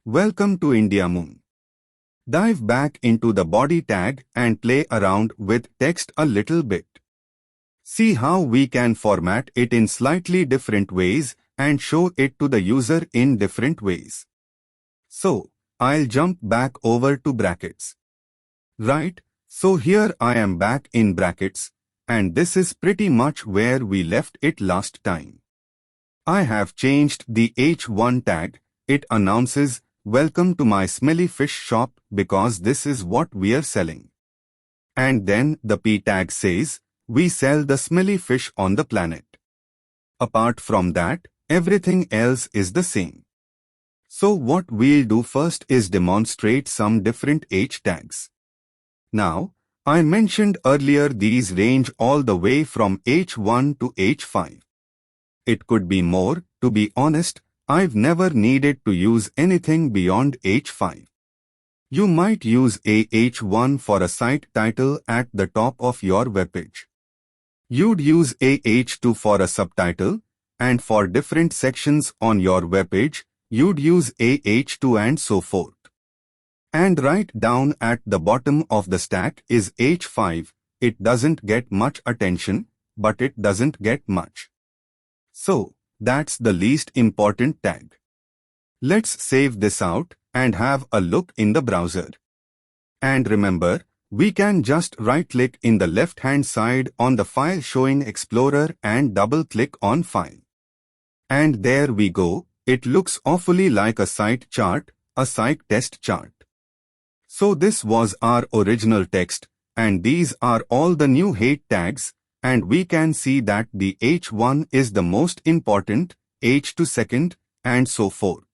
Welcome to Indiamoon. Dive back into the body tag and play around with text a little bit. See how we can format it in slightly different ways and show it to the user in different ways. So, I'll jump back over to brackets. Right, so here I am back in brackets, and this is pretty much where we left it last time. I have changed the H1 tag. It announces, "Welcome to my smelly fish shop," because this is what we're selling. And then the P tag says, "We sell the smelly fish on the planet." Apart from that, everything else is the same. So what we'll do first is demonstrate some different H tags. Now, I mentioned earlier these range all the way from H1 to H5. It could be more. To be honest, I've never needed to use anything beyond H5. You might use a H1 for a site title at the top of your webpage. You'd use a H2 for a subtitle, and for different sections on your webpage, you'd use a H2 and so forth. And right down at the bottom of the stack is H5. It doesn't get much attention, but it doesn't get much. So, that's the least important tag. Let's save this out and have a look in the browser. And remember, we can just right-click in the left-hand side on the file showing Explorer and double-click on File. And there we go. It looks awfully like a site chart, a site test chart. So this was our original text, and these are all the new H tags. And we can see that the H1 is the most important, H2 second, and so forth.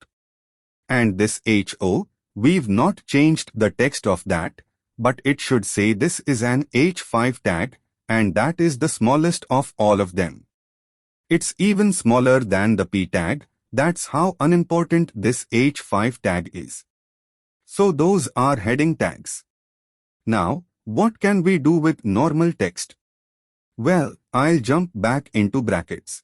And this HO, we've not changed the text of that, but it should say this is an H5 tag, and that is the smallest of all of them. It's even smaller than the P tag. That's how unimportant this H5 tag is. So those are heading tags. Now, what can we do with normal text? Well, I'll jump back into brackets.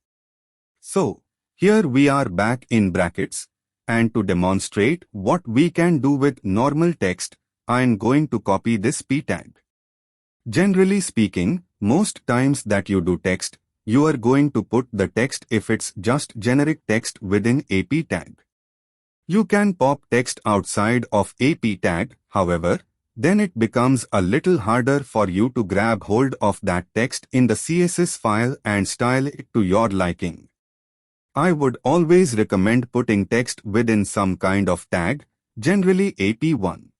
So, here we are back in brackets, and to demonstrate what we can do with normal text, I'm going to copy this P tag. Generally speaking, most times that you do text, you are going to put the text if it's just generic text within a P tag. You can pop text outside of a P tag, however, then it becomes a little harder for you to grab hold of that text in the CSS file and style it to your liking. I would always recommend putting text within some kind of tag, generally AP1.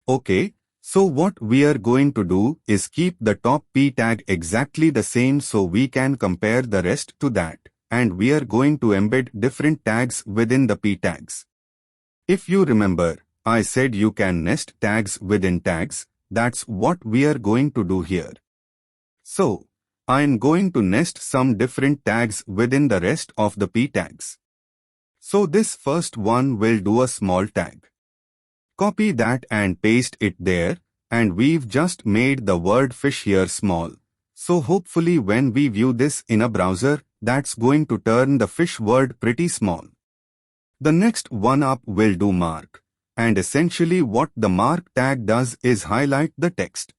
Okay, so what we are going to do is keep the top P tag exactly the same so we can compare the rest to that, and we are going to embed different tags within the P tags. If you remember, I said you can nest tags within tags. That's what we are going to do here. So, I'm going to nest some different tags within the rest of the P tags. So this first one will do a small tag. Copy that and paste it there, and we've just made the word fish here small. So hopefully when we view this in a browser, that's going to turn the fish word pretty small. The next one up will do mark. And essentially what the mark tag does is highlight the text.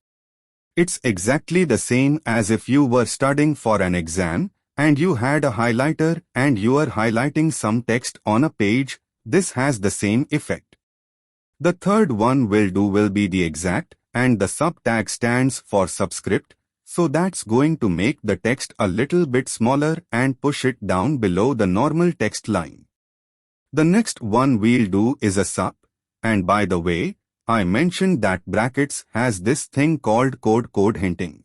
It's exactly the same as if you were studying for an exam, and you had a highlighter and you are highlighting some text on a page. This has the same effect. The third one will be the exact, and the sub tag stands for subscript, so that's going to make the text a little bit smaller and push it down below the normal text line. The next one we'll do is a sub. And by the way, I mentioned that brackets has this thing called code hinting.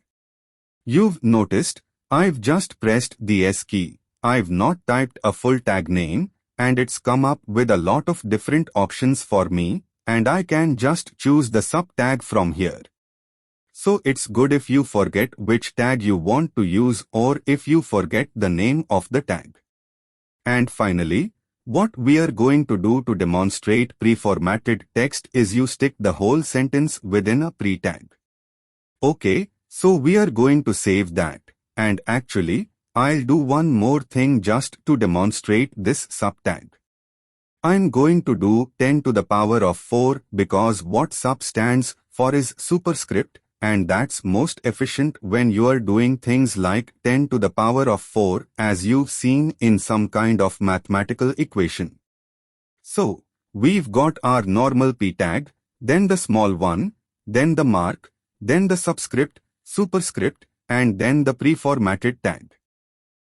You've noticed, I've just pressed the S key. I've not typed a full tag name, and it's come up with a lot of different options for me, and I can just choose the sub tag from here. So it's good if you forget which tag you want to use or if you forget the name of the tag. And finally, what we are going to do to demonstrate pre-formatted text is you stick the whole sentence within a pre-tag. Okay, so we are going to save that, and actually, I'll do one more thing just to demonstrate this subtag. I'm going to do 10 to the power of 4 because what sub stands for is superscript, and that's most efficient when you're doing things like 10 to the power of 4 as you've seen in some kind of mathematical equation. So, we've got our normal p tag, then the small one, then the mark, then the subscript, superscript, and then the pre-formatted tag.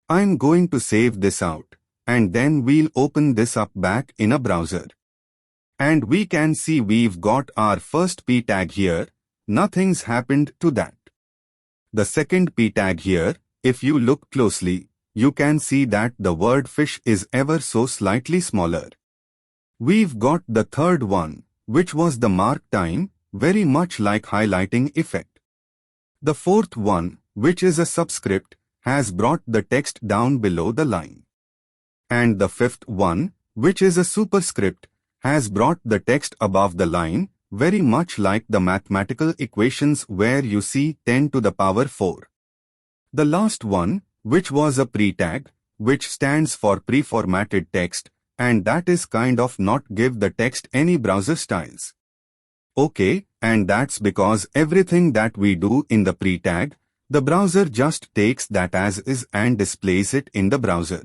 I'm going to save this out, and then we'll open this up back in a browser. And we can see we've got our first p tag here. Nothing's happened to that. The second p tag here, if you look closely, you can see that the word fish is ever so slightly smaller. We've got the third one, which was the mark time, very much like highlighting effect. The fourth one, which is a subscript, has brought the text down below the line. And the fifth one, which is a superscript, has brought the text above the line, very much like the mathematical equations where you see 10 to the power 4. The last one, which was a pre-tag, which stands for pre-formatted text, and that is kind of not give the text any browser styles. Okay, and that's because everything that we do in the pre-tag, the browser just takes that as is and displays it in the browser.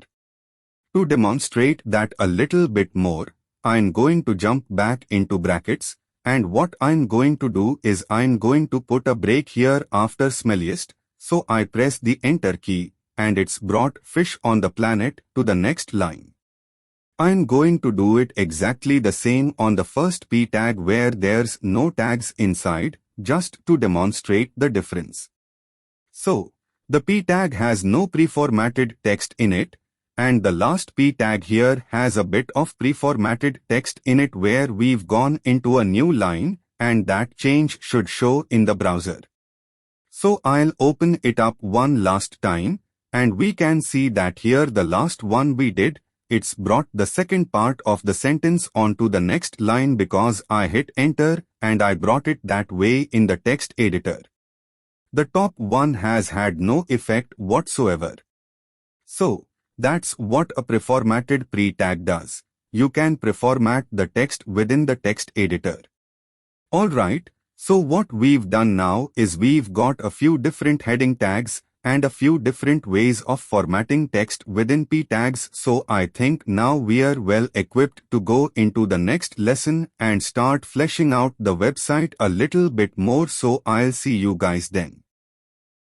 To demonstrate that a little bit more, I'm going to jump back into brackets, and what I'm going to do is I'm going to put a break here after smelliest, so I press the enter key, and it's brought fish on the planet to the next line. I'm going to do it exactly the same on the first p tag where there's no tags inside, just to demonstrate the difference. So, the p tag has no pre-formatted text in it, and the last p tag here has a bit of pre-formatted text in it where we've gone into a new line, and that change should show in the browser. So I'll open it up one last time, and we can see that here the last one we did, it's brought the second part of the sentence onto the next line because I hit enter and I brought it that way in the text editor. The top one has had no effect whatsoever. So, that's what a preformatted pre-tag does. You can preformat the text within the text editor. Alright, so what we've done now is we've got a few different heading tags and a few different ways of formatting text within p tags, so I think now we're well equipped to go into the next lesson and start fleshing out the website a little bit more, so I'll see you guys then.